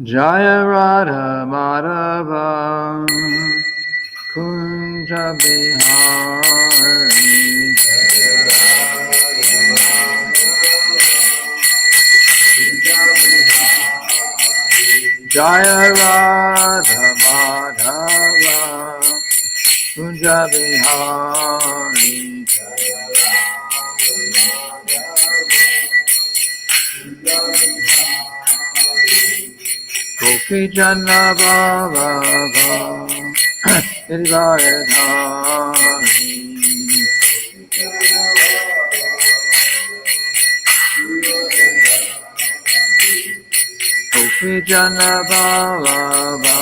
Jaya Radha Madhava Kunja Bihari Jaya Radha Madhava Kunja Bihari Gopi Jana Baba Hridayadhari Gopi Jana Baba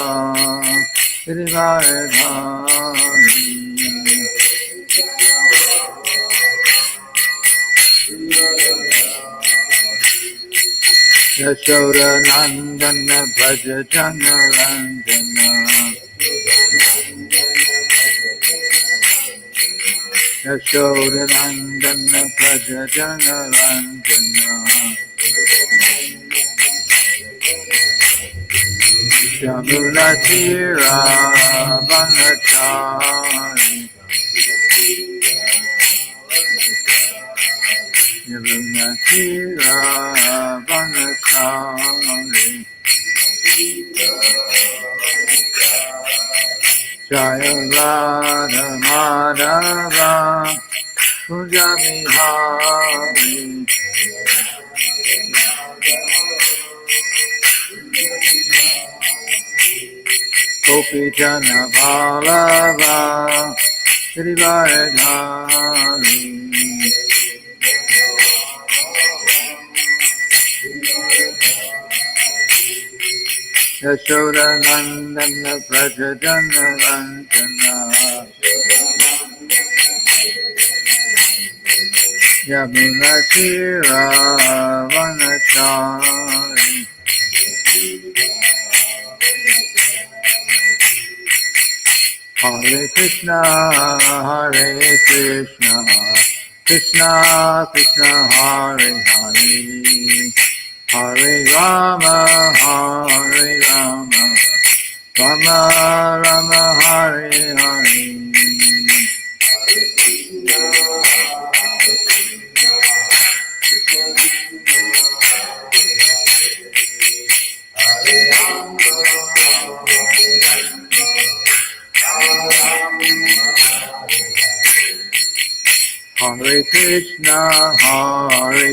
Hridayadhari Yashoda Nandana Bhaja Jana Randana Yashoda Nandana Bhaja Jana Randana Yamuna Tira Vanachari Yamuna Tira Vanachari Jaya Radha Madhava Kunja Bihari Gopi Jana Vallabha Hridayadhari Yashoda Nandana Braja Jana Randana Yamuna Tira Vanachari Hare Krishna Hare Krishna Krishna Krishna Hare Hare Hare Rama Hare Rama Rama Rama Hare Hare Hare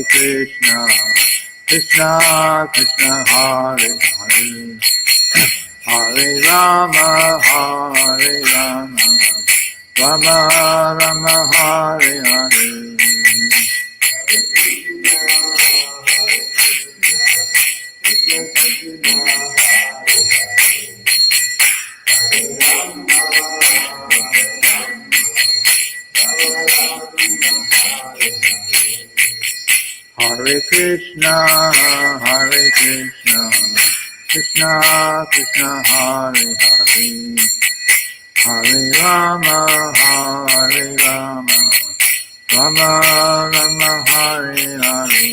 Krishna Krishna Krishna Hare Hare Hare Rama Rama Rama Hare Hare Hare Krishna Krishna Krishna Hare Hare Hare Rama Rama Rama Hare Hare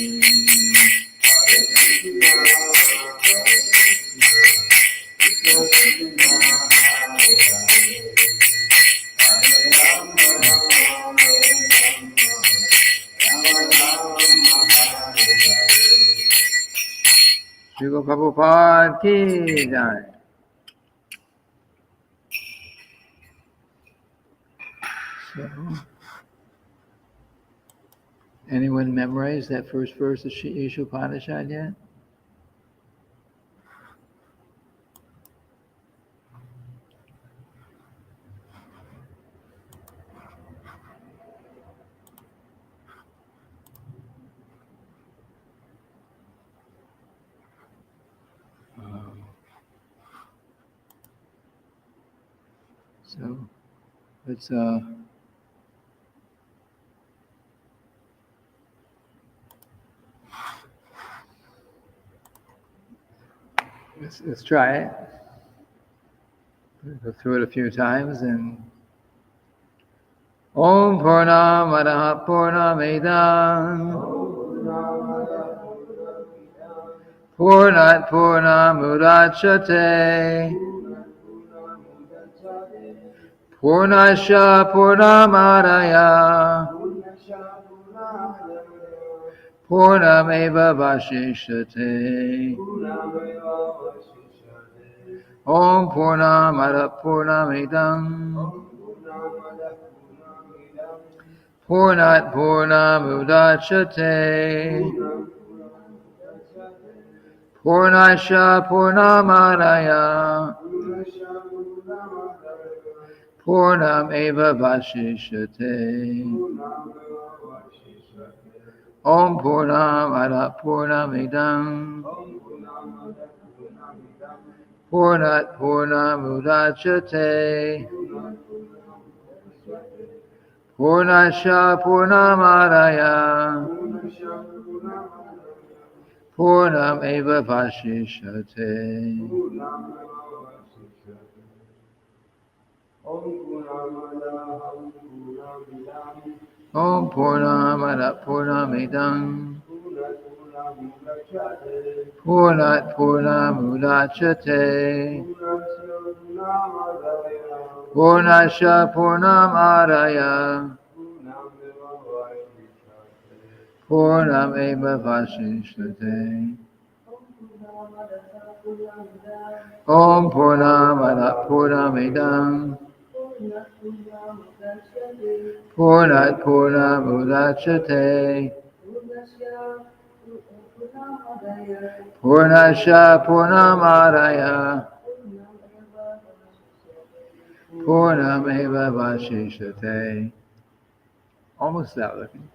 Srila Prabhupada ki jai. So, anyone memorize that first verse of Isha Upanishad yet? So let's try it. Go through it a few times and Om Purnamadaha Purnamidam Purnat Purnamudachyate Purnasya Purnamadaya Purnameva Vashishyate Om Purnamada Purnamidam Purnat Purnamudachyate Purnasya Purnamadaya Purnameva Vashishyate Om Purnamada Purnamidam Purnat Purnamudachyate Purnasya Purnamadaya Purnameva Vashishyate Om Purnamada Purnamidam Purnat Purnamudachyate Purnasya Purnamadaya Purnameva Vashishyate Om Purnamada Purnamidam Purnat Purnamudachyate Purnasya Purnamadaya Purnameva Vashishyate. Almost out looking.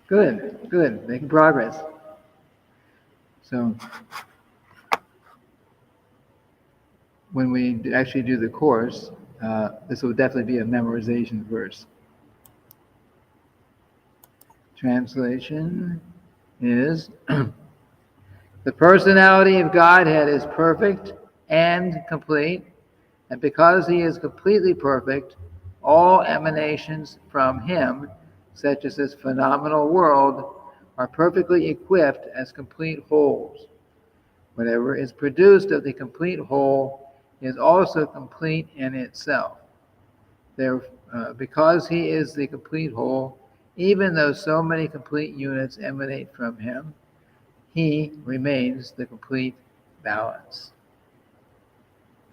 Good, good, making progress. So, when we actually do the course, this will definitely be a memorization verse. Translation is, the personality of Godhead is perfect and complete, and because he is completely perfect, all emanations from him, such as this phenomenal world, are perfectly equipped as complete wholes. Whatever is produced of the complete whole is also complete in itself. Because he is the complete whole, even though so many complete units emanate from him, he remains the complete balance.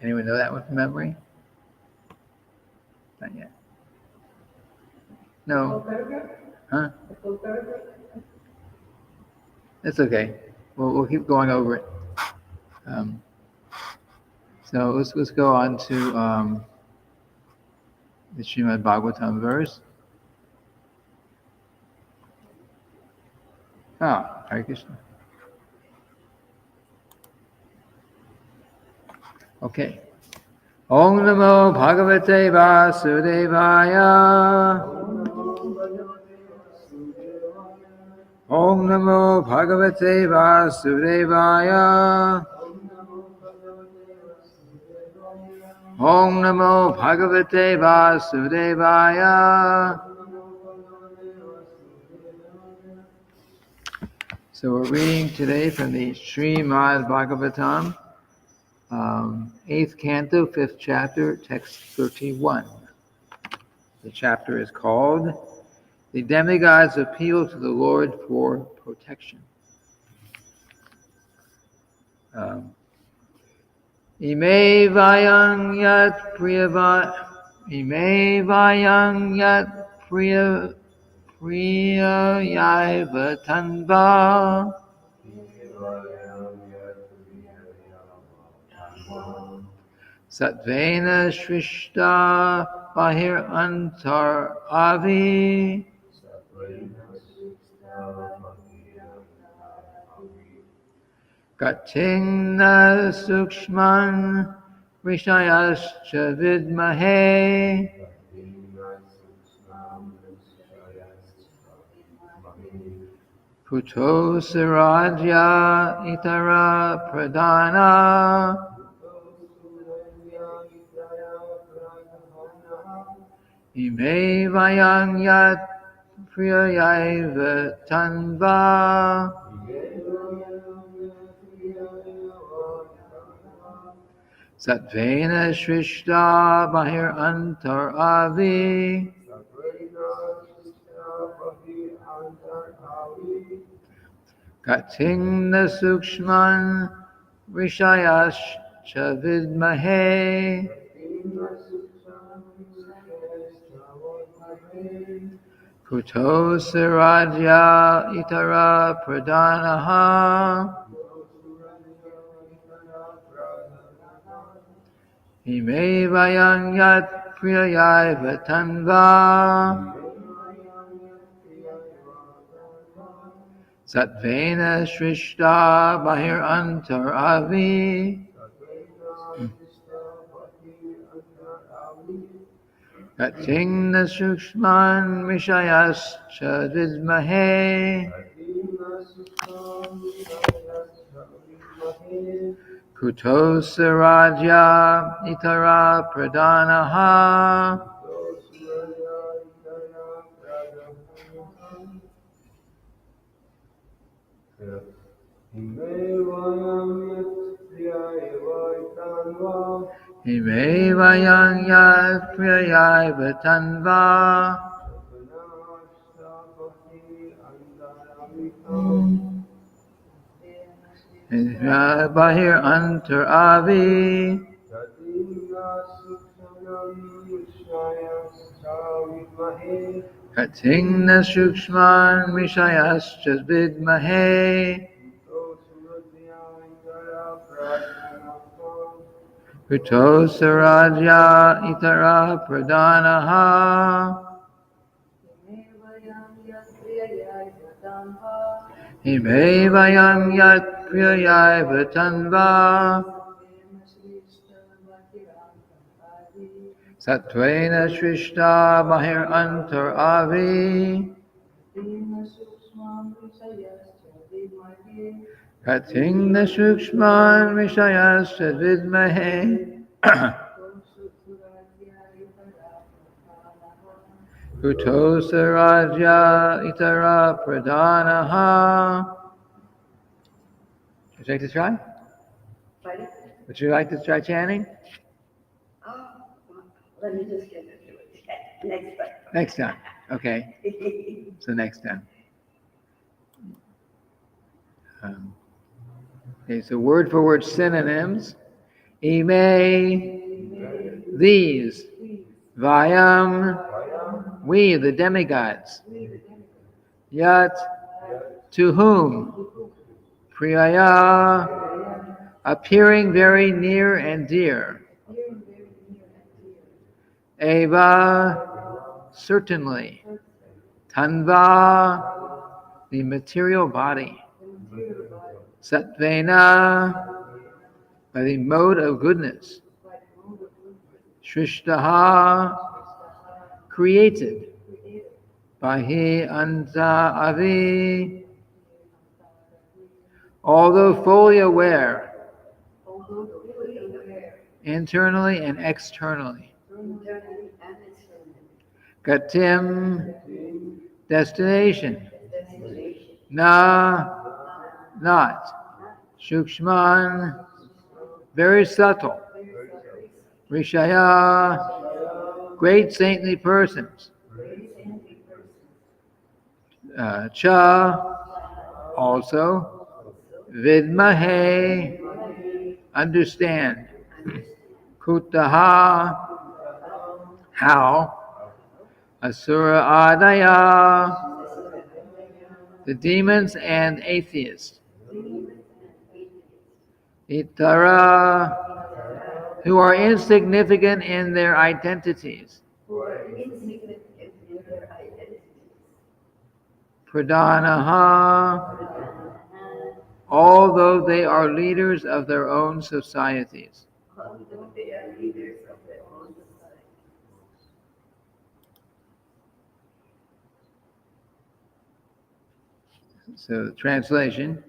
Anyone know that one from memory? Not yet. No. Huh? It's okay. We'll keep going over it. So let's go on to the Srimad-bhagavatam verse. Hare Krishna. Okay. Om Namo Bhagavate Vasudevaya. Om Namo Bhagavate Vasudevaya. Om Namo Bhagavate Vasudevaya. So we're reading today from the Srimad-bhagavatam, 8th Canto, 5th chapter, text 31. The chapter is called, The Demigods Appeal to the Lord for Protection. Ime vayang yat priyayaiva tanva Satvena Shrishta Bahir Antar Avi Gatingna Sukshman Rishayascha Vidmahe Puto Sirajya Itara Pradana Ime vayang yat priyayaiva tanva Satvena Shrishta Bahir Antar Avi Katingna Sukshman Rishayash Chavidmahe Kuto Siraja Itara Pradanaha Ime Vayang Yat Priyayai Vatanva Satvena Shrishta Bahir Antar Avi Katingna Sukshman Mishayas Chadvidmahe Kuto Siraja Itara Pradanaha Ime Vayang Yat Priyayai Vatanva Bahir Antar Avi Katingna Sukshman Mishayas Chadvidmahe Kuto Saraja Itara Pradanaha Ime Vayang Yat Priyayai Vatanva Satvena Shrishta Bahir Antar Avi Katingna Sukshman Mishayas Chadvidmahe Kuto Saraja Itara Pradanaha. Would you like to try? Pardon? Would you like to try chanting? Oh, let me just get into it. Next time. Next time. Okay. So next time. Okay, so word for word synonyms. Ime, these. Vayam, we, the demigods. Yat, to whom? Priyaya, appearing very near and dear. Eva, certainly. Tanva, the material body. Satvena, by the mode of goodness. Shrishtaha, created. Bahi anta avi, although fully aware, internally and externally. Gatim, destination. Na, not. Shukshman, very subtle. Rishaya, great saintly persons. Cha, also. Vidmahe, understand. Kutaha, how. Asura Adaya, the demons and atheists. Itara, who are insignificant in their identities. Pradanaha, although they are leaders of their own societies. So the translation,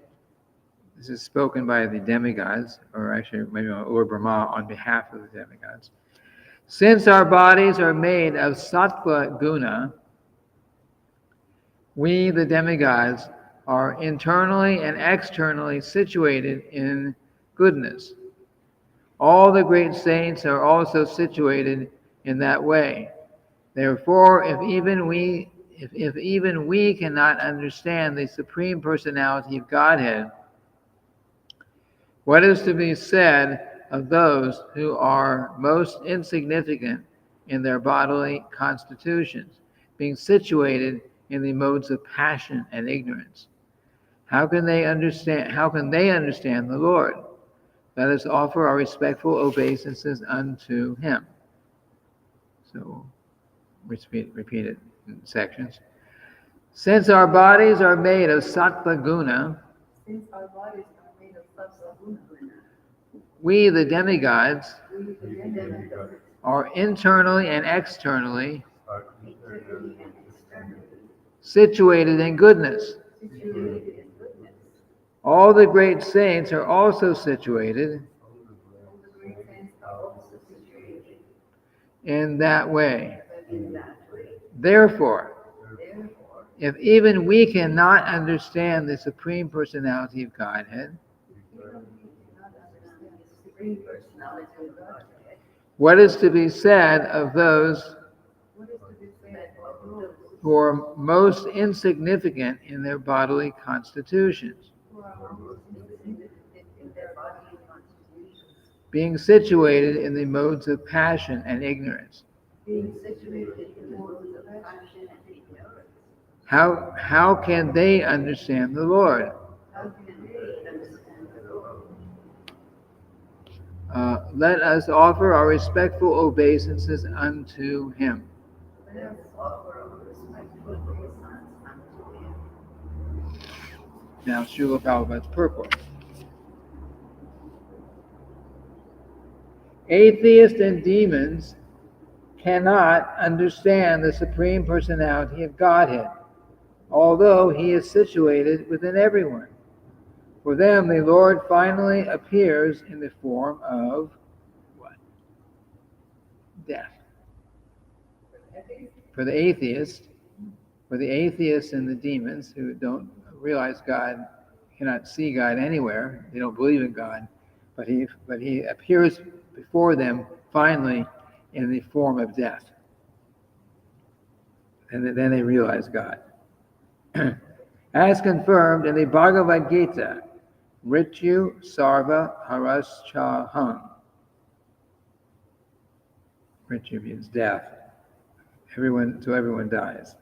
this is spoken by the demigods, or actually maybe Lord Brahma on behalf of the demigods. Since our bodies are made of sattva guna, we, the demigods, are internally and externally situated in goodness. All the great saints are also situated in that way. Therefore, if even we cannot understand the Supreme Personality of Godhead, what is to be said of those who are most insignificant in their bodily constitutions, being situated in the modes of passion and ignorance? How can they understand the Lord? Let us offer our respectful obeisances unto him. So repeat it in sections. Since our bodies are made of sattva guna, we the demigods are internally and externally situated in goodness. All the great saints are also situated in that way. Therefore, if even we cannot understand the Supreme Personality of Godhead, what is to be said of those who are most insignificant in their bodily constitutions, being situated in the modes of passion and ignorance? How can they understand the Lord? Let us offer our respectful obeisances unto him. Now, Srila Prabhupada's purport. Atheists and demons cannot understand the Supreme Personality of Godhead, although he is situated within everyone. For them, the Lord finally appears in the form of what? Death. For the atheists and the demons who don't realize God, cannot see God anywhere, they don't believe in God, but he appears before them finally in the form of death. And then they realize God. As confirmed in the Bhagavad Gita, Mrityu Sarva Haraschaham. Mrityu means death. Everyone dies.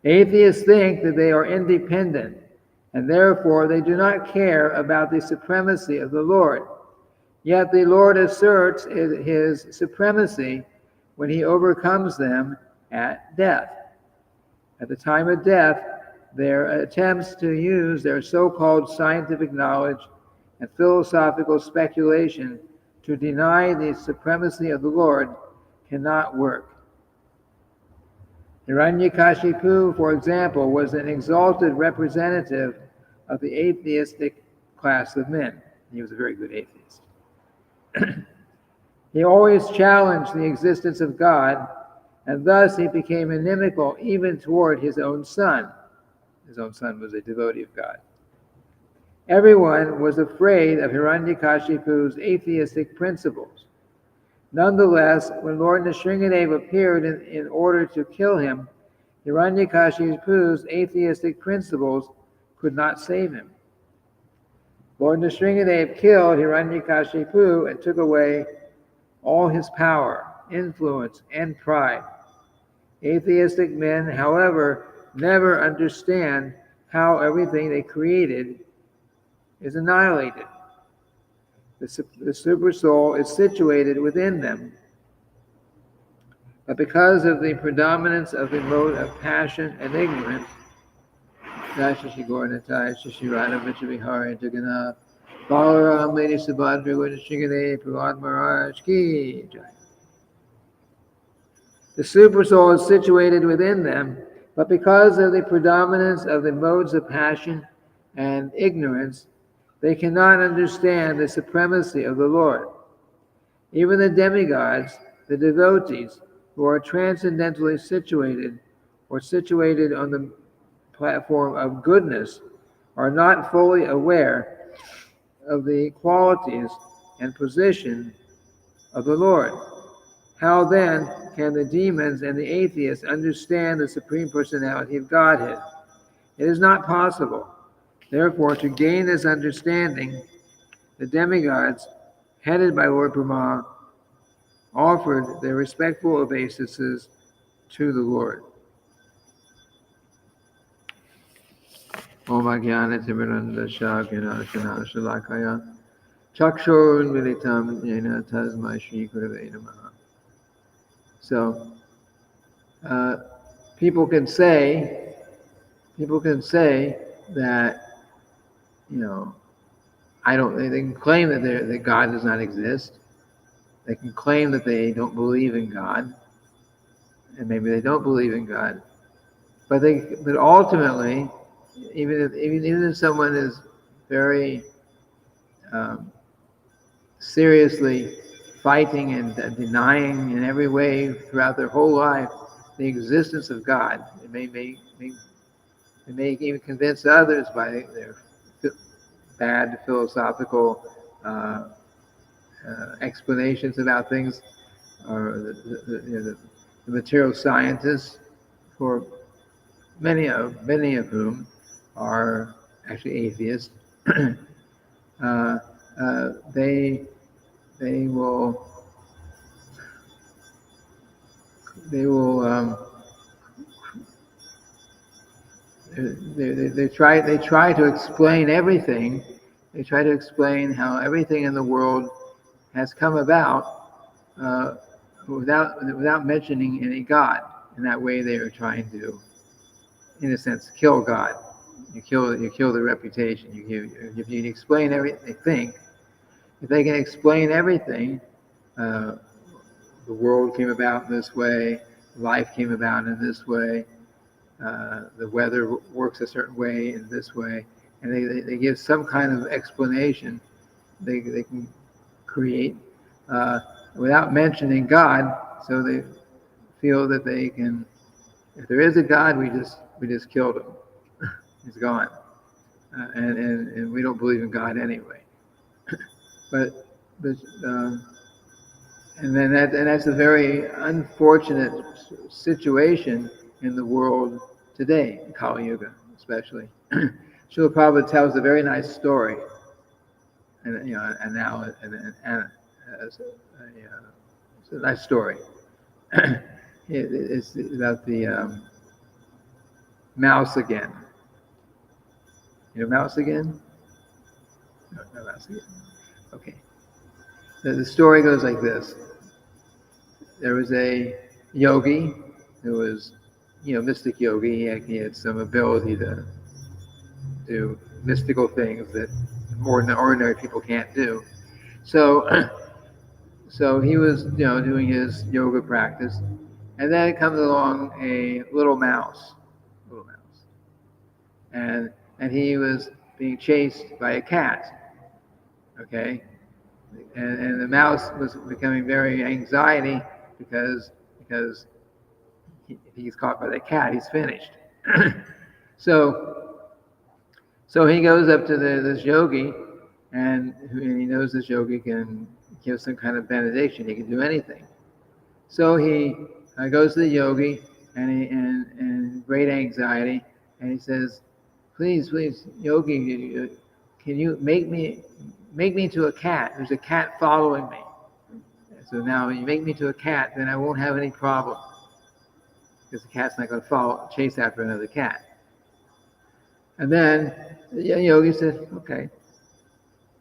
Atheists think that they are independent, and therefore they do not care about the supremacy of the Lord. Yet the Lord asserts his supremacy when he overcomes them at death. At the time of death, their attempts to use their so-called scientific knowledge and philosophical speculation to deny the supremacy of the Lord cannot work. Hiranyakashipu, for example, was an exalted representative of the atheistic class of men. He was a very good atheist. He always challenged the existence of God, and thus he became inimical even toward his own son. His own son was a devotee of God. Everyone was afraid of Hiranyakashipu's atheistic principles. Nonetheless, when Lord Nrsingadeva appeared in order to kill him, Hiranyakashipu's atheistic principles could not save him. Lord Nrsingadeva killed Hiranyakashipu and took away all his power, influence, and pride. Atheistic men, however, never understand how everything they created is annihilated. The super soul is situated within them. But because of the predominance of the mode of passion and ignorance, Shashi Gornatai, Shashi Radha Vichavihari, Jagannath, Balaram, Lady Subhadra, Gunashigade, Prahlad Maharaj Ki Jai. The super soul is situated within them, but because of the predominance of the modes of passion and ignorance, they cannot understand the supremacy of the Lord. Even the demigods, the devotees, who are transcendentally situated or situated on the platform of goodness, are not fully aware of the qualities and position of the Lord. How then can the demons and the atheists understand the Supreme Personality of Godhead? It is not possible. Therefore, to gain this understanding, the demigods, headed by Lord Brahma, offered their respectful obeisances to the Lord. Om Ajnana Timirandasya Gnanashana Shalakaya Chakshur Militam Yena Tasmai Shri Gurave Namaha. So, people can say that, they can claim that God does not exist. They can claim that they don't believe in God, and maybe they don't believe in God. But ultimately, even if someone is very seriously fighting and denying in every way throughout their whole life the existence of God, they may even convince others by their bad philosophical explanations about things, or the material scientists, for many of whom are actually atheists. They will they try to explain everything. They try to explain how everything in the world has come about without mentioning any God. In that way, they are trying to, in a sense, kill God. You kill the reputation. If you can explain everything, if they can explain everything, the world came about in this way, life came about in this way, the weather works a certain way in this way, and they give some kind of explanation they can create without mentioning God, so they feel that they can. If there is a God, we just killed him. He's gone, and we don't believe in God anyway. But that's a very unfortunate situation in the world today, in Kali Yuga especially. Srila Prabhupada tells a very nice story, it's a nice story. It's about the mouse again. You know mouse again? No mouse again. Okay. The story goes like this. There was a yogi who was, mystic yogi. He had some ability to do mystical things that ordinary people can't do. So he was, doing his yoga practice, and then comes along a little mouse, and he was being chased by a cat. Okay, and the mouse was becoming very anxiety because if he's caught by the cat, he's finished. So he goes up to this yogi, and he knows this yogi can give some kind of benediction. He can do anything. So he goes to the yogi, and in great anxiety, and he says, "Please, yogi, can you make me into a cat? There's a cat following me. So now when you make me to a cat, then I won't have any problem, because the cat's not going to chase after another cat." And then the yogi said, "Okay,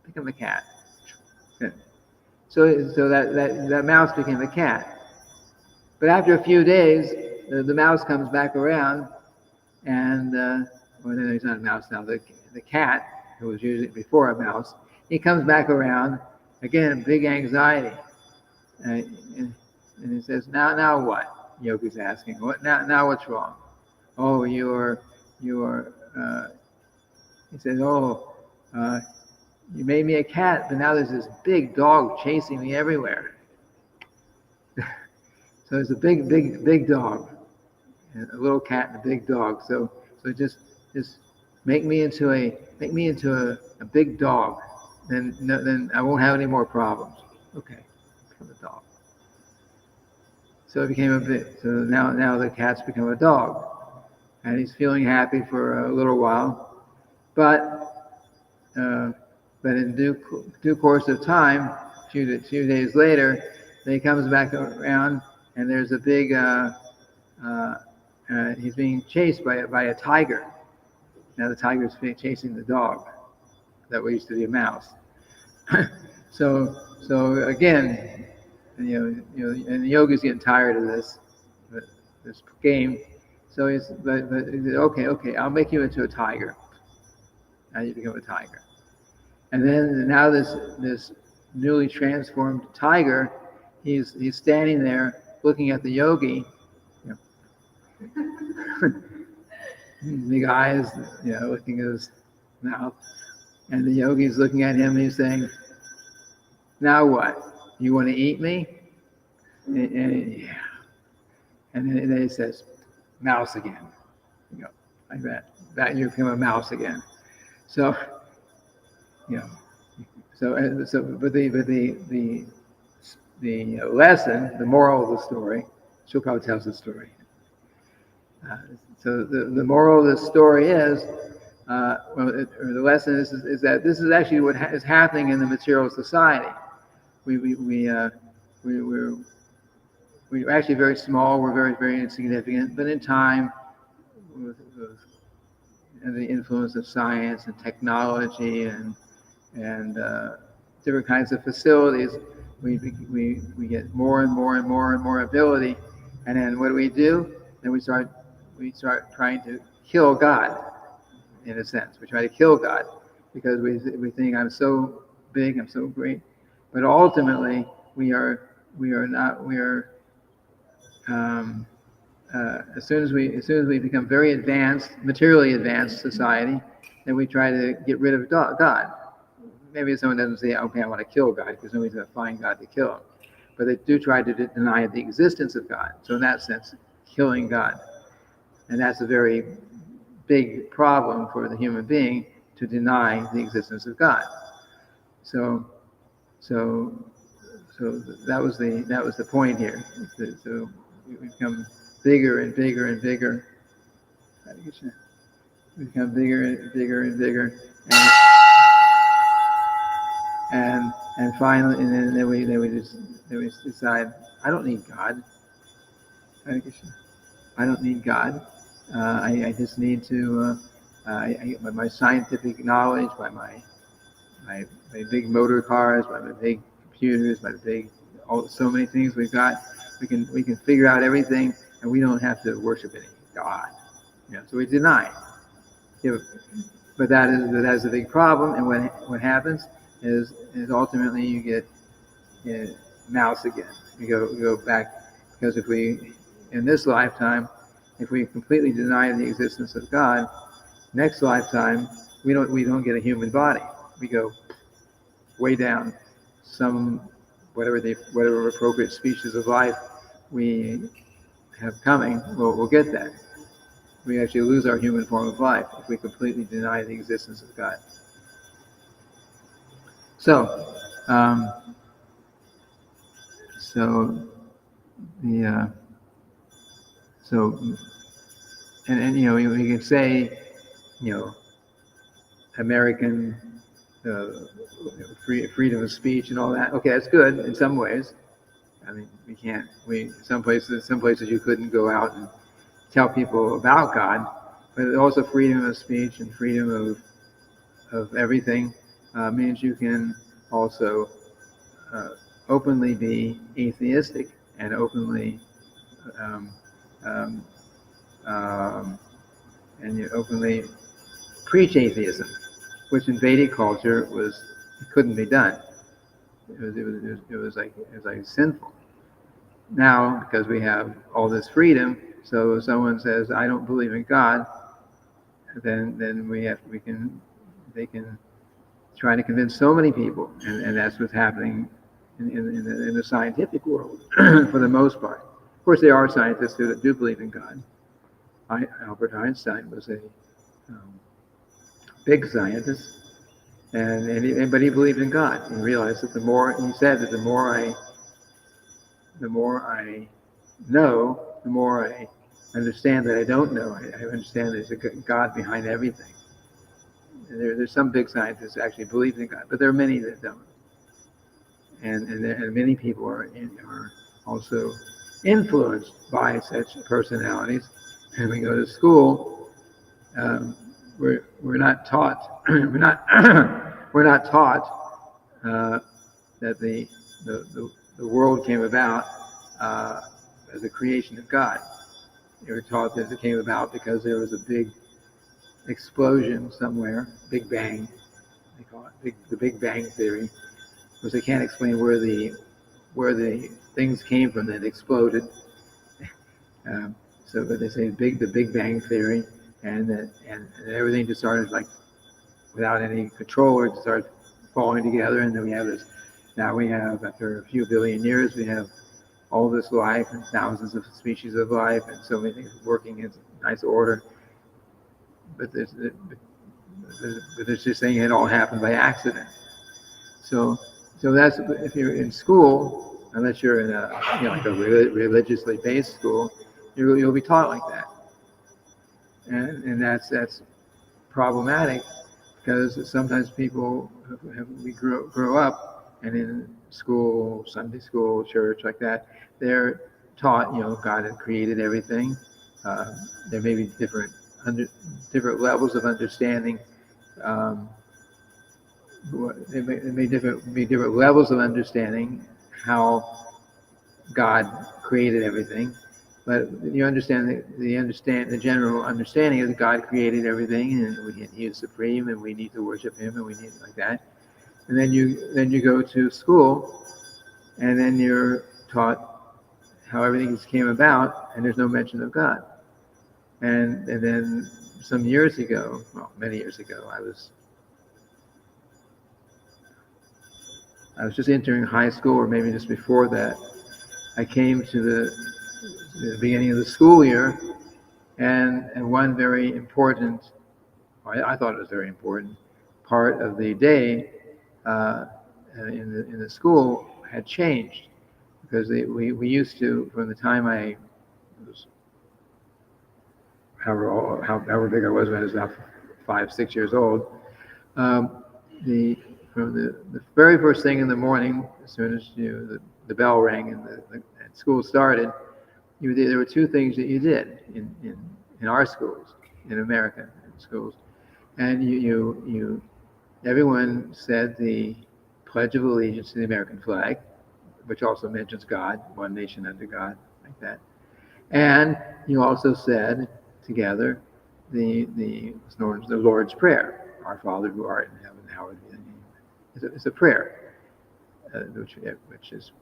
become a cat." So that mouse became a cat. But after a few days, the mouse comes back around, and no, he's not a mouse now. The cat, who was usually before a mouse, he comes back around again, big anxiety, and he says, "Now what?" Yogi's asking, "What now? Now what's wrong?" "Oh, you are." He says, "Oh, you made me a cat, but now there's this big dog chasing me everywhere." So it's a big dog, and a little cat and a big dog. So just make me into a big dog, then I won't have any more problems. Okay, become a dog. So it became a bit. So now the cat's become a dog, and he's feeling happy for a little while, but in due course of time, a few days later, he comes back around, and there's a big. He's being chased by a tiger. Now the tiger's chasing the dog that used to be a mouse. so again, and the yogi's getting tired of this game. So he said, okay, I'll make you into a tiger. Now you become a tiger. And then now this newly transformed tiger, he's standing there looking at the yogi. Big eyes, looking at his mouth. And the yogi's looking at him and he's saying, now what? You want to eat me? And then he says, mouse again. Like that. That you become a mouse again. So, but the lesson, the moral of the story, Prabhupada tells the story. So the moral of the story is, or the lesson is that this is actually what is happening in the material society. We're actually very small. We're very, very insignificant. But in time, with the influence of science and technology and different kinds of facilities, we get more and more and more and more ability. And then what do? Then we start trying to kill God, in a sense. We try to kill God because we think I'm so big, I'm so great. But ultimately, we are not. As soon as we become very advanced, materially advanced society, then we try to get rid of God. Maybe someone doesn't say, okay, I want to kill God, because nobody's going to find God to kill him. But they do try to deny the existence of God. So in that sense, killing God. And that's a very big problem for the human being, to deny the existence of God. So that was the point here. So we become bigger and bigger and bigger. We become bigger and bigger and bigger, and finally, and then we decide, I don't need God. I don't need God. I just need to, by my scientific knowledge, by my big motor cars, by my big computers, by so many things we've got, we can figure out everything, and we don't have to worship any God. So we deny. But that is a big problem, and what happens is ultimately you get mouse again. You go back, because if we, in this lifetime, if we completely deny the existence of God, next lifetime we don't get a human body. We go way down, whatever appropriate species of life we have coming, we'll get that. We actually lose our human form of life if we completely deny the existence of God. So we can say, American freedom of speech and all that. Okay, that's good in some ways. I mean, some places you couldn't go out and tell people about God, but also freedom of speech and freedom of everything means you can also openly be atheistic and openly openly preach atheism, which in Vedic culture couldn't be done. It was like sinful. Now, because we have all this freedom, so if someone says, I don't believe in God, then they can try to convince so many people, and that's what's happening in the scientific world for the most part. Of course, there are scientists who do believe in God. Albert Einstein was a big scientist, But he believed in God. He realized that he said that the more I know, the more I understand that I don't know. I understand there's a God behind everything. There's some big scientists who actually believe in God, but there are many that don't. And many people are also influenced by such personalities. And we go to school, we're not taught we're not taught that the world came about as a creation of God. They were taught that it came about because there was a big explosion somewhere, Big Bang. They call it the Big Bang theory, because they can't explain where the things came from that exploded. So, but they say the Big Bang theory, and everything just started like without any control, it started falling together, and then we have this. Now we have, after a few billion years, we have all this life and thousands of species of life, and so many things working in nice order. But there's just saying it all happened by accident. So that's, if you're in school, unless you're in like a religiously based school, you'll be taught like that, and that's problematic, because sometimes people we grow up, and in school, Sunday school, church, like that, they're taught, God had created everything. There may be different levels of understanding. There may be different levels of understanding how God created everything, but you understand the general understanding is that God created everything, and He is supreme, and we need to worship Him, and we need like that. And then you go to school, and then you're taught how everything came about, and there's no mention of God. And then some years ago, well, many years ago, I was just entering high school, or maybe just before that. I came to the beginning of the school year, and one very important, I thought it was very important, part of the day in the school had changed, because we used to, from the time I was, however big I was when I was about 5-6 years old, from the very first thing in the morning, as soon as the bell rang and school started, there were two things that you did in our schools, in America, in schools, and everyone said the Pledge of Allegiance to the American flag, which also mentions God, one nation under God, like that. And you also said together the Lord's Prayer, Our Father who art in heaven, hallowed be thy name. It's a prayer, which is,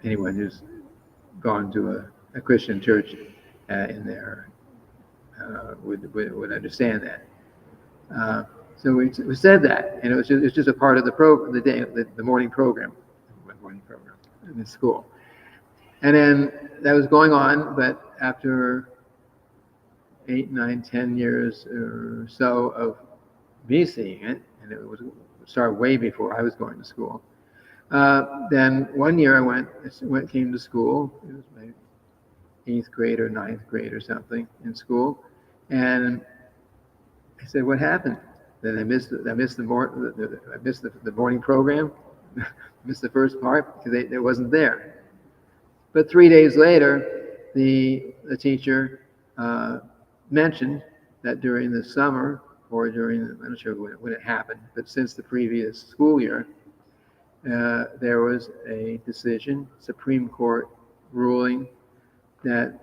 anyone who's gone to a Christian church in there would understand that. So we said that, and it was just a part of the morning program in the school. And then that was going on, but after 8, 9, 10 years or so of me seeing it, and it started way before I was going to school. Then one year I came to school. It was my 8th grade or 9th grade or something in school, and I said, "What happened?" Then I missed the morning program, missed the first part because it wasn't there. But 3 days later, the teacher mentioned that during the summer, or I'm not sure when it happened, but since the previous school year, there was a decision, Supreme Court ruling, that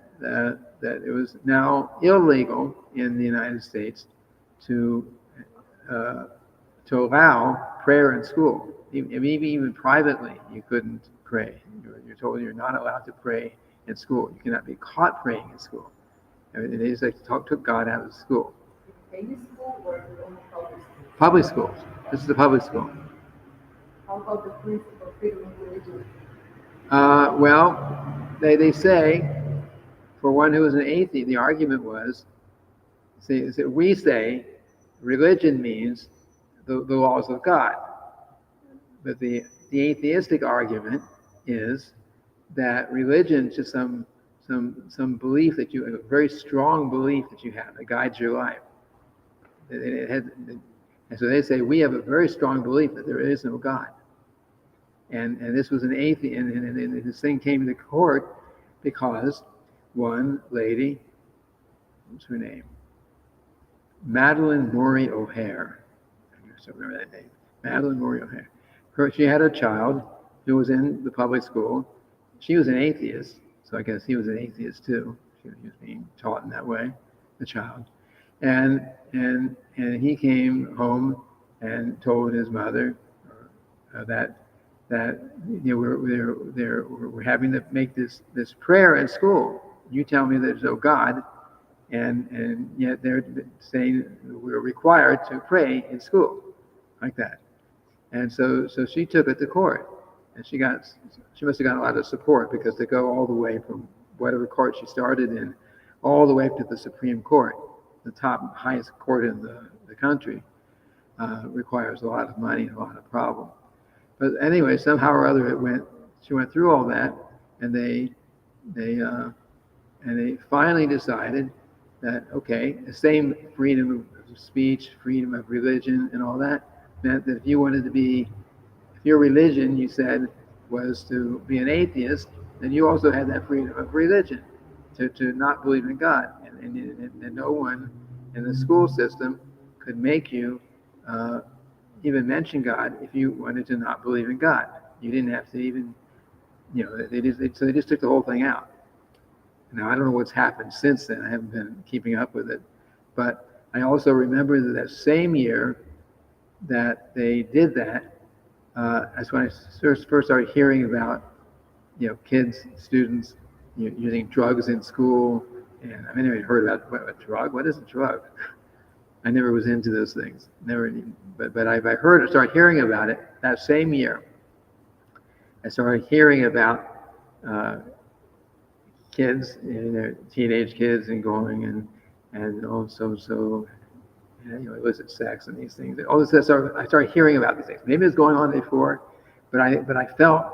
it was now illegal in the United States to allow prayer in school. Maybe even privately, you couldn't pray. You're told you're not allowed to pray in school. You cannot be caught praying in school. I mean, they just took God out of school. Any school or only public school? Public schools. This is a public school. How about the principle of freedom of religion? Well, they say, for one who is an atheist, the argument was, we say religion means the laws of God. But the atheistic argument is that religion is some belief that you, a very strong belief that you have that guides your life. And so they say we have a very strong belief that there is no God. And this was an atheist, and this thing came to court because one lady, what's her name? Madeline Murray O'Hare. I still remember that name. Madeline Murray O'Hare. She had a child who was in the public school. She was an atheist, so I guess he was an atheist too. She was being taught in that way, the child. And he came home and told his mother that we're having to make this prayer in school. You tell me there's no God, and yet they're saying we're required to pray in school, like that. And so she took it to court, and she must have gotten a lot of support, because to go all the way from whatever court she started in, all the way up to the Supreme Court, the top highest court in the country, requires a lot of money and a lot of problems. But anyway, somehow or other she went through all that, and they finally decided that, okay, the same freedom of speech, freedom of religion, and all that meant that if your religion, you said, was to be an atheist, then you also had that freedom of religion, to not believe in God. And no one in the school system could make you even mention God if you wanted to not believe in God. You didn't have to even, they just took the whole thing out. Now, I don't know what's happened since then. I haven't been keeping up with it. But I also remember that same year that they did that, that's when I first started hearing about, kids, students, using drugs in school. And I never heard about a drug. What is a drug? I never was into those things. But I started hearing about it that same year. I started hearing about kids, teenage kids, and going and also illicit sex and these things. All this stuff. I started hearing about these things. Maybe it was going on before, but I felt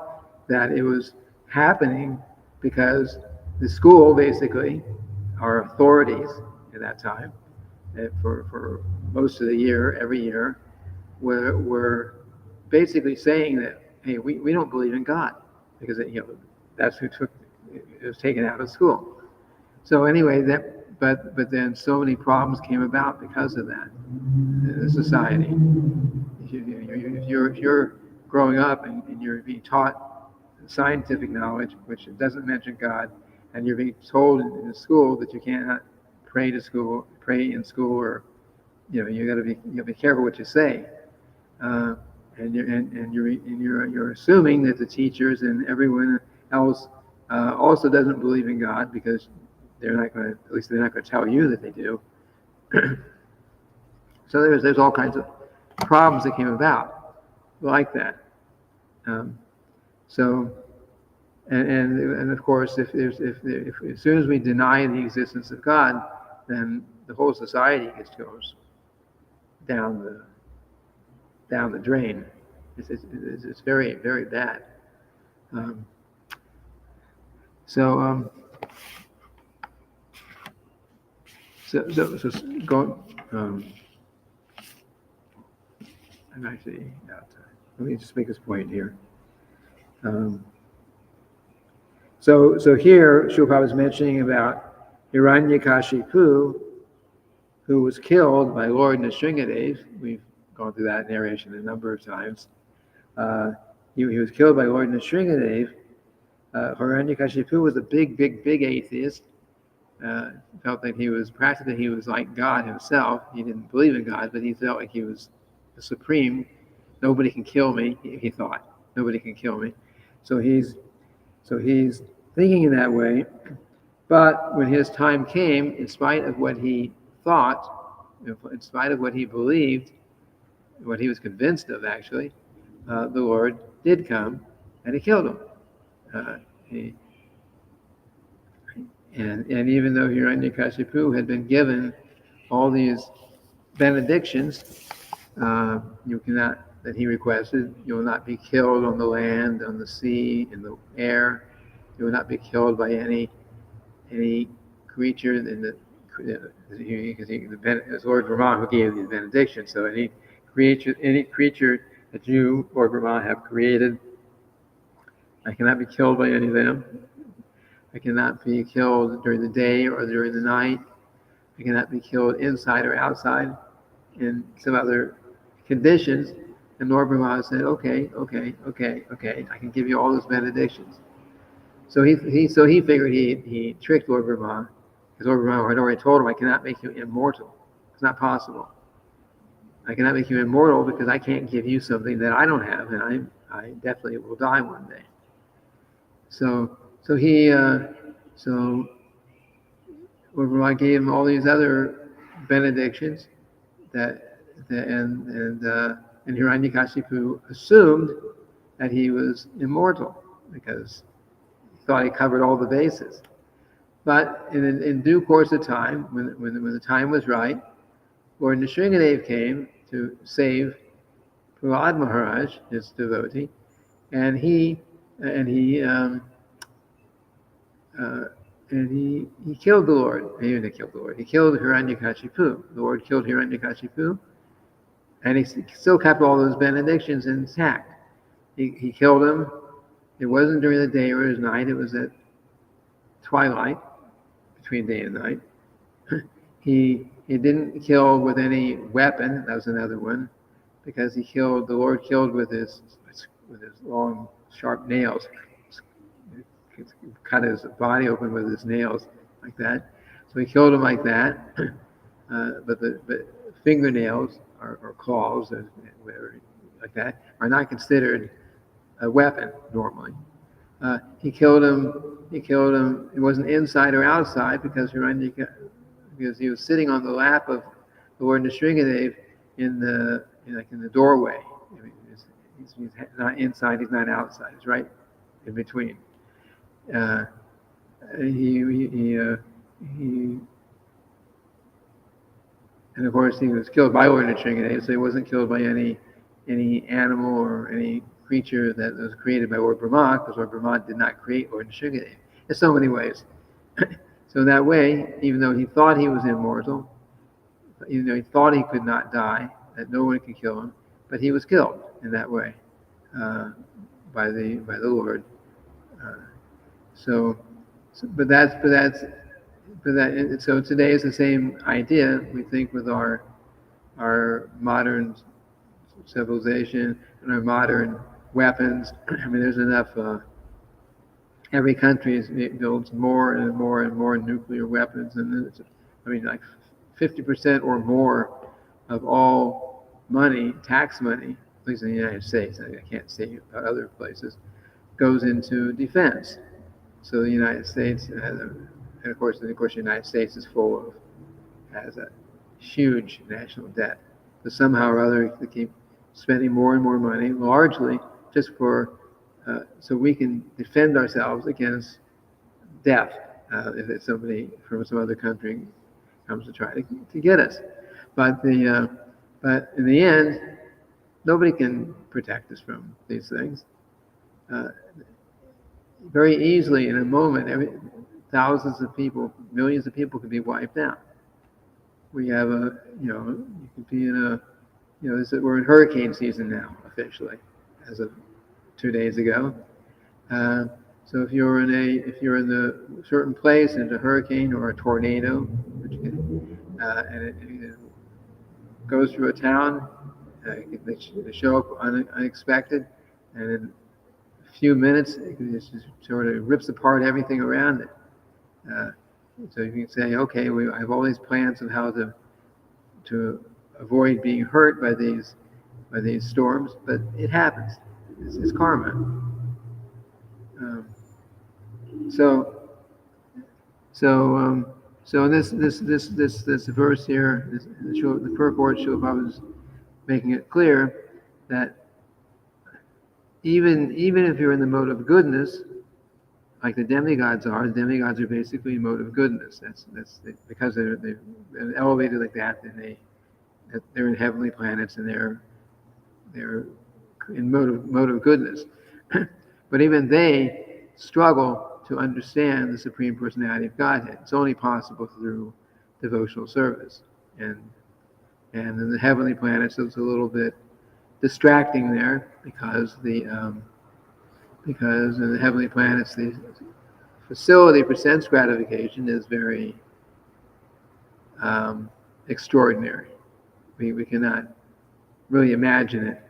that it was happening because the school, basically, our authorities at that time, for most of the year, every year, were basically saying that, hey, we don't believe in God, because that's who it was taken out of school. So anyway, but then so many problems came about because of that in the society. If you're growing up and you're being taught scientific knowledge, which doesn't mention God, and you're being told in the school that you cannot pray in school, or you got to be careful what you say, and you're assuming that the teachers and everyone else also doesn't believe in God, because they're not going to tell you that they do. So there's all kinds of problems that came about like that. And of course, if as soon as we deny the existence of God, then the whole society goes down the drain. It's very, very bad. So go. I'm actually out of time. Let me just make this point here. So here, Srila Prabhupada is mentioning about Hiranyakashipu, who was killed by Lord Nrsingadev. We've gone through that narration a number of times. He was killed by Lord Nrsingadev. Hiranyakashipu was a big atheist. Felt that he was like God himself. He didn't believe in God, but he felt like he was the supreme. Nobody can kill me, he thought. Nobody can kill me. So he's thinking in that way. But when his time came, in spite of what he thought, in spite of what he believed, what he was convinced of, actually, the Lord did come and he killed him. And even though Hiranyakashipu had been given all these benedictions, you cannot, that he requested, you will not be killed on the land, on the sea, in the air. You will not be killed by any creature in the, because it was Lord Brahma who gave these benedictions. So any creature that you, Lord Brahma, have created, I cannot be killed by any of them. I cannot be killed during the day or during the night. I cannot be killed inside or outside in some other conditions. And Lord Brahma said, okay, I can give you all those benedictions. So he figured he tricked Lord Brahma, because Lord Brahma had already told him, I cannot make you immortal. It's not possible. I cannot make you immortal because I can't give you something that I don't have, and I definitely will die one day. So Lord Brahma gave him all these other benedictions and Hiranyakashipu assumed that he was immortal because he thought he covered all the bases. But in due course of time, when the time was right, Lord Nrsingadev came to save Prahlad Maharaj, his devotee, and he killed the Lord. He didn't kill the Lord. He killed Hiranyakashipu. The Lord killed Hiranyakashipu, and he still kept all those benedictions intact. He killed him. It wasn't during the day or his night. It was at twilight, between day and night. He didn't kill with any weapon. That was another one, because the Lord killed with his long, sharp nails. Cut his body open with his nails like that. So he killed him like that. But fingernails or claws, or whatever, like that, are not considered a weapon normally. He killed him. It wasn't inside or outside because he was sitting on the lap of the Lord Nrsingadev in the doorway. I mean, he's not inside. He's not outside. He's right in between. And of course he was killed by Lord Nrsingadev, so he wasn't killed by any animal or any creature that was created by Lord Brahma, because Lord Brahma did not create Lord Nrsingadev. In so many ways. So in that way, even though he thought he was immortal, even though he thought he could not die, that no one could kill him, but he was killed in that way by the Lord. So today is the same idea. We think with our modern civilization and our modern weapons. I mean, there's enough. Every country builds more and more and more nuclear weapons, and like 50% or more of all money, tax money, at least in the United States. I can't say about other places, goes into defense. So the United States and of course the United States has a huge national debt. But somehow or other they keep spending more and more money, largely just so we can defend ourselves against death if somebody from some other country comes to try to get us. But in the end, nobody can protect us from these things. Very easily, in a moment, thousands of people, millions of people could be wiped out. We have you could be in we're in hurricane season now, officially, as of 2 days ago. So if you're in a certain place, and it's a hurricane or a tornado, and it goes through a town, they show up unexpected, and in a few minutes it just sort of rips apart everything around it. So you can say, okay, I have all these plans of how to avoid being hurt by these storms, but it happens. It's karma. So in this verse here, the purport Srila Prabhupada is making it clear that even if you're in the mode of goodness, like the demigods are basically a mode of goodness. That's because they're elevated like that, then that they're in heavenly planets and they're in mode of goodness. But even they struggle to understand the Supreme Personality of Godhead. It's only possible through devotional service. And in the heavenly planets, it's a little bit distracting there because because in the heavenly planets, the facility for sense gratification is very extraordinary. We cannot really imagine it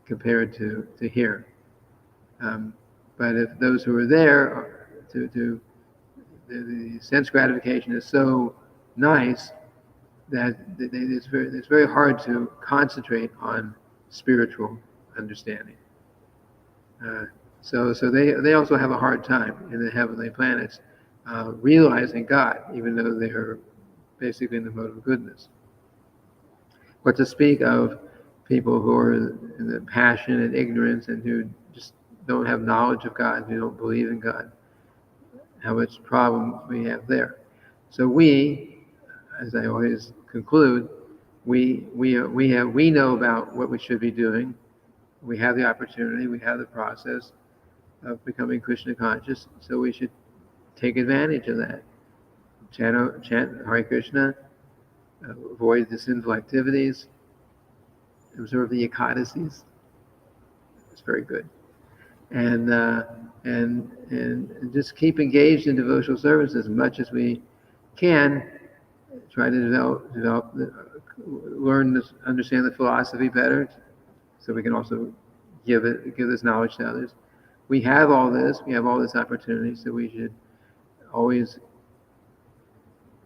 compared to here. But if those who are there, the sense gratification is so nice that it's very hard to concentrate on spiritual understanding. So they also have a hard time in the heavenly planets realizing God, even though they are basically in the mode of goodness. What to speak of people who are in the passion and ignorance and who just don't have knowledge of God, who don't believe in God, how much problem we have there. So we, as I always conclude, we know about what we should be doing. We have the opportunity, we have the process of becoming Krishna conscious, so we should take advantage of that. Chant Hare Krishna, avoid the sinful activities, observe the Ekadasis. It's very good. And just keep engaged in devotional service as much as we can. Try to learn, understand the philosophy better, so we can also give this knowledge to others. We have all this opportunity, so we should always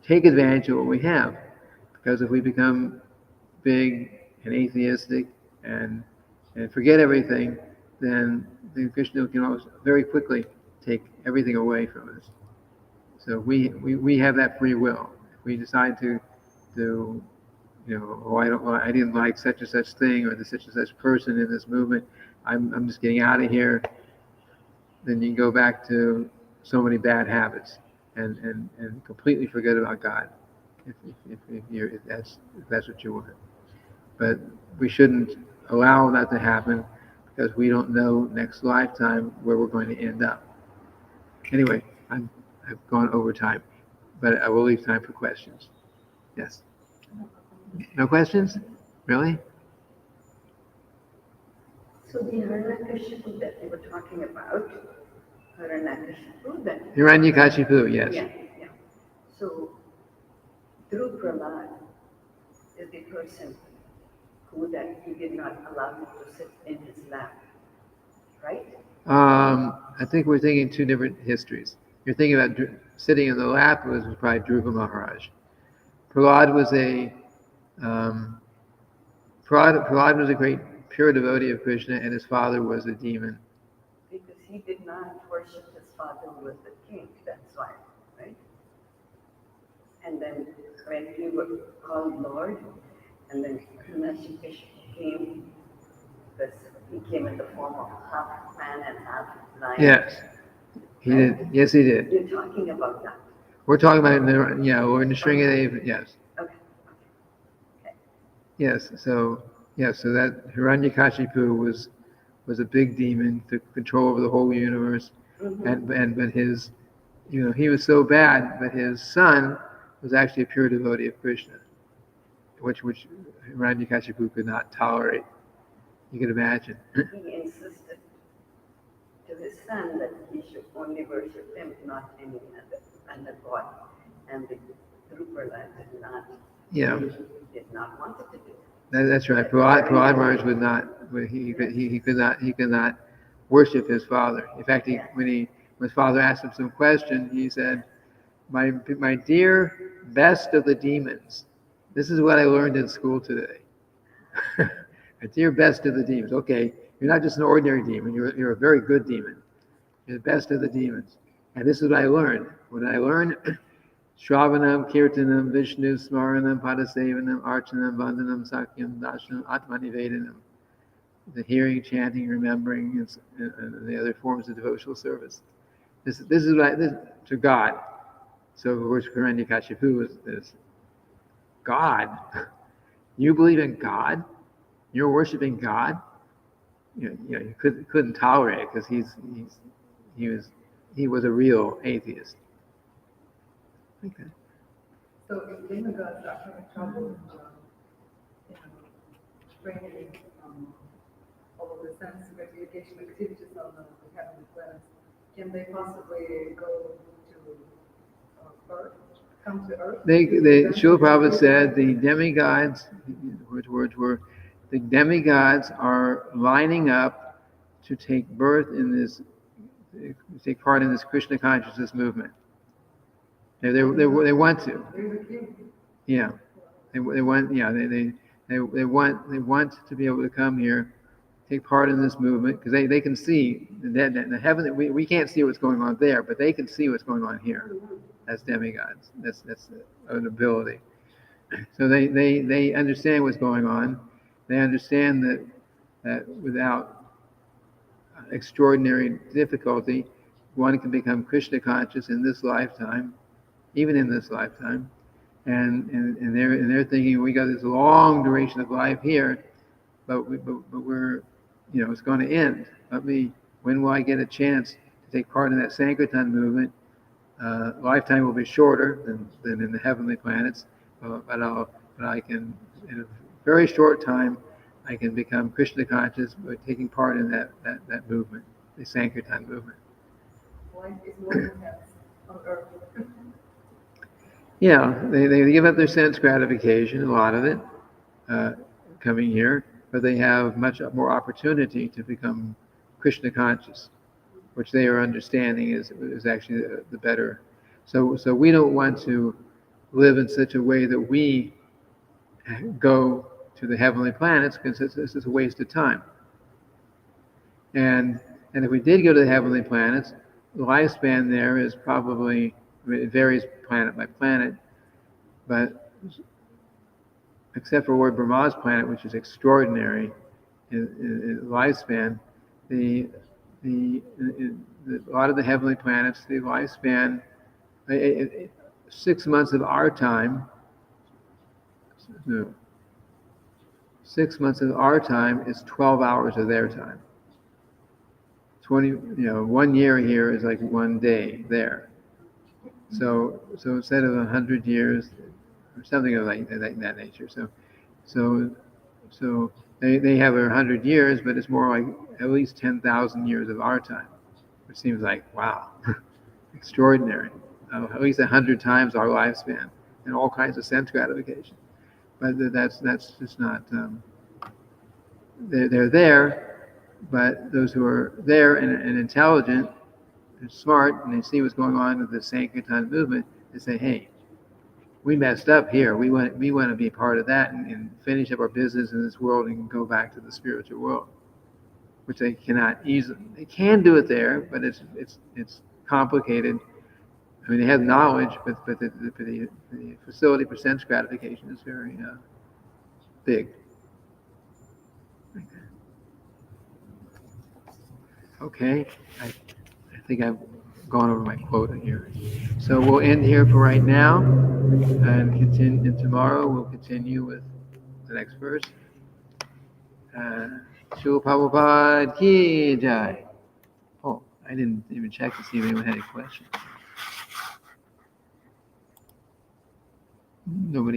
take advantage of what we have. Because if we become big and atheistic and forget everything, then Krishna can always very quickly take everything away from us. So we have that free will. If we decide to I didn't like such and such thing or such and such person in this movement, I'm just getting out of here, then you can go back to so many bad habits and completely forget about God if that's what you want. But we shouldn't allow that to happen because we don't know next lifetime where we're going to end up. Anyway, I've gone over time, but I will leave time for questions. Yes. No questions? Really? So the Hiranyakashipu that they were talking about, Hiranyakashipu that... Hiranyakashipu, yes. Yeah. So Dhruv Prahlad is the person who that he did not allow him to sit in his lap, right? I think we're thinking two different histories. You're thinking about sitting in the lap was probably Dhruva Maharaj. Prahlad was Prahlad was a great pure devotee of Krishna, and his father was a demon. Because he did not worship his father who was the king, that's why, right? And then when he was called Lord, and then Hiranyakashipu came, because he came in the form of half man and half lion. Yes, he right? did. Yes, he did. You're talking about that. We're talking about we're in the Sringadaeva. Yes. Okay. Yes. So that Hiranyakashipu was a big demon, took control over the whole universe, but his he was so bad, but his son was actually a pure devotee of Krishna, which Hiranyakashipu could not tolerate. You can imagine. He insisted to his son that he should only worship him, not any other god. And the Dhruv Prahlad did not. Yeah. He did not want it to do. That's right. Prahlad Maharaj would not. He could not worship his father. In fact, when his father asked him some question, he said, "My dear best of the demons, this is what I learned in school today." My dear best of the demons. Okay, you're not just an ordinary demon. You're a very good demon. You're the best of the demons. And this is what I learned. What I learned. Shravanam, Kirtanam, Vishnu, Smaranam, Padasevanam, Archanam, Vandanam, Sakyam, Dashanam, Atmanivedanam. The hearing, chanting, remembering, and the other forms of devotional service. This is to God. So, of course, Hiranyakashipu is God. You believe in God? You're worshiping God? You couldn't tolerate it because he was a real atheist. Okay. So if demigods are having trouble, bringing all of the sense gratification activities on the heavenly planets, can they possibly go to Earth, come to Earth? Srila Prabhupada said the demigods, which words were, the demigods are lining up to take part in this Krishna consciousness movement. They want to. Yeah, they want. Yeah, they want to be able to come here, take part in this movement because they can see the heaven. We can't see what's going on there, but they can see what's going on here. As demigods. That's an ability. So they understand what's going on. They understand that without extraordinary difficulty, one can become Krishna conscious in this lifetime, even in this lifetime. And they're thinking we got this long duration of life here, but we're it's going to end. When will I get a chance to take part in that Sankirtan movement? Lifetime will be shorter than in the heavenly planets, but I can, in a very short time, I can become Krishna conscious by taking part in that movement, the Sankirtan movement. Life is more intense on Earth. Yeah, they give up their sense gratification, a lot of it, coming here, but they have much more opportunity to become Krishna conscious, which they are understanding is actually the better. So we don't want to live in such a way that we go to the heavenly planets because this is a waste of time. And if we did go to the heavenly planets, the lifespan there is probably, it varies planet by planet, but except for Lord Brahma's planet, which is extraordinary in lifespan, a lot of the heavenly planets, the lifespan, 6 months of our time, 6 months of our time is 12 hours of their time. 1 year here is like 1 day there. So instead of 100 years, or something of that nature. So they have 100 years, but it's more like at least 10,000 years of our time, which seems like wow, extraordinary. At least 100 times our lifespan, and all kinds of sense gratification. But that's just not. They're there, but those who are there and intelligent and smart, and they see what's going on with the Sankirtan movement, they say, "Hey, we messed up here. We want to be part of that and finish up our business in this world and go back to the spiritual world," which they cannot easily. They can do it there, but it's complicated. I mean, they have knowledge, but the facility for sense gratification is very big. Okay, I think I've gone over my quota here. So we'll end here for right now, and continue. And tomorrow we'll continue with the next verse. Srila Prabhupada Ki Jai. Oh, I didn't even check to see if anyone had any questions. Nobody.